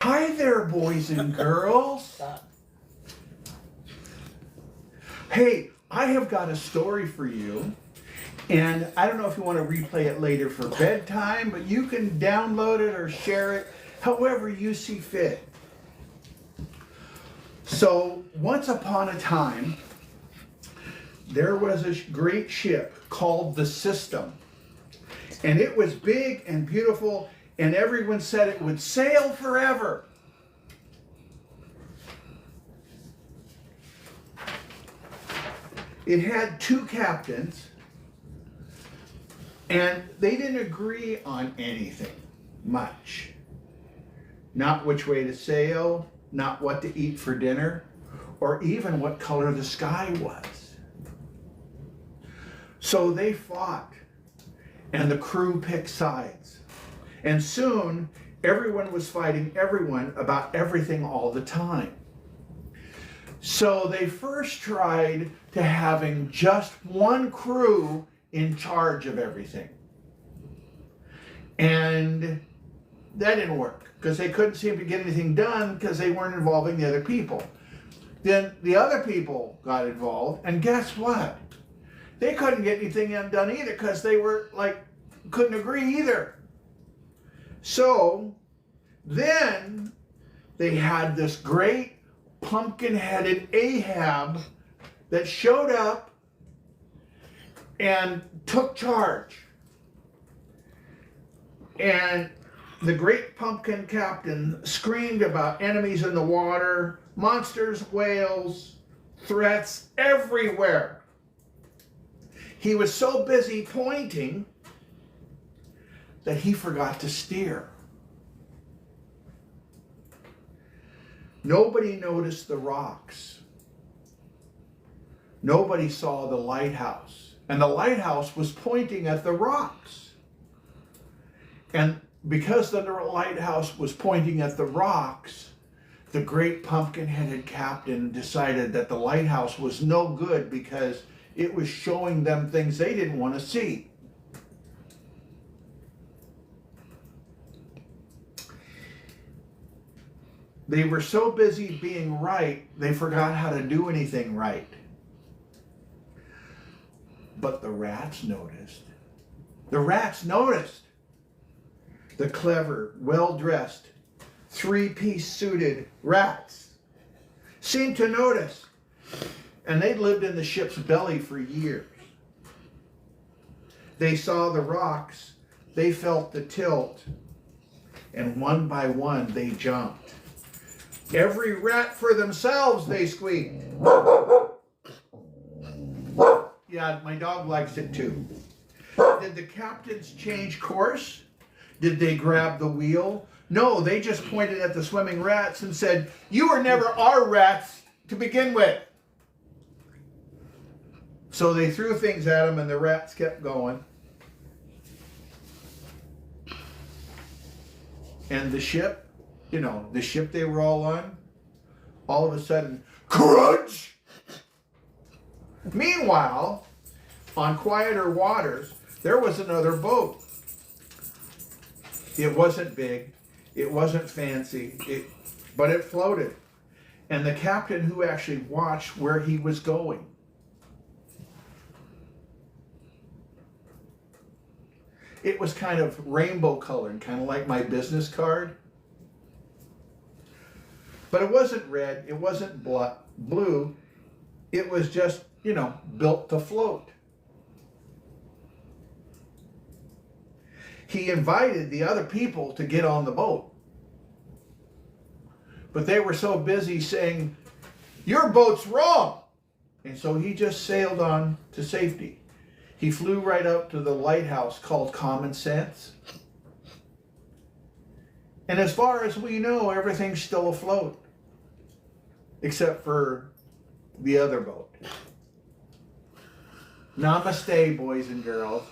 Hi there, boys and girls. Hey, I have got a story for you, and I don't know if you want to replay it later for bedtime, but you can download it or share it however you see fit. So, once upon a time, there was a great ship called the System, and it was big and beautiful, and everyone said it would sail forever. It had two captains, and they didn't agree on anything much. Not which way to sail, not what to eat for dinner, or even what color the sky was. So they fought, and the crew picked sides. And soon, everyone was fighting everyone about everything all the time. So they first tried to having just one crew in charge of everything. And that didn't work because they couldn't seem to get anything done because they weren't involving the other people. Then the other people got involved, and guess what? They couldn't get anything done either because they were couldn't agree either. So then they had this great pumpkin-headed Ahab that showed up and took charge. And the great pumpkin captain screamed about enemies in the water, monsters, whales, threats everywhere. He was so busy pointing that he forgot to steer. Nobody noticed the rocks. Nobody saw the lighthouse. And the lighthouse was pointing at the rocks. And because the lighthouse was pointing at the rocks, the great pumpkin-headed captain decided that the lighthouse was no good because it was showing them things they didn't want to see. They were so busy being right, they forgot how to do anything right. But the rats noticed. The rats noticed. The clever, well-dressed, three-piece suited rats seemed to notice. And they'd lived in the ship's belly for years. They saw the rocks, they felt the tilt, and one by one they jumped. Every rat for themselves, they squeaked. Yeah, my dog likes it too. Did the captains change course? Did they grab the wheel? No, they just pointed at the swimming rats and said, "You were never our rats to begin with." So they threw things at them and the rats kept going. And the ship, the ship they were all on, all of a sudden, crunch! Meanwhile, on quieter waters, there was another boat. It wasn't big, it wasn't fancy, but it floated. And the captain who actually watched where he was going. It was kind of rainbow colored, kind of like my business card. But it wasn't red, it wasn't blue, it was just, built to float. He invited the other people to get on the boat. But they were so busy saying, "Your boat's wrong!" And so he just sailed on to safety. He flew right up to the lighthouse called Common Sense. And as far as we know, everything's still afloat. Except for the other boat. Namaste, boys and girls.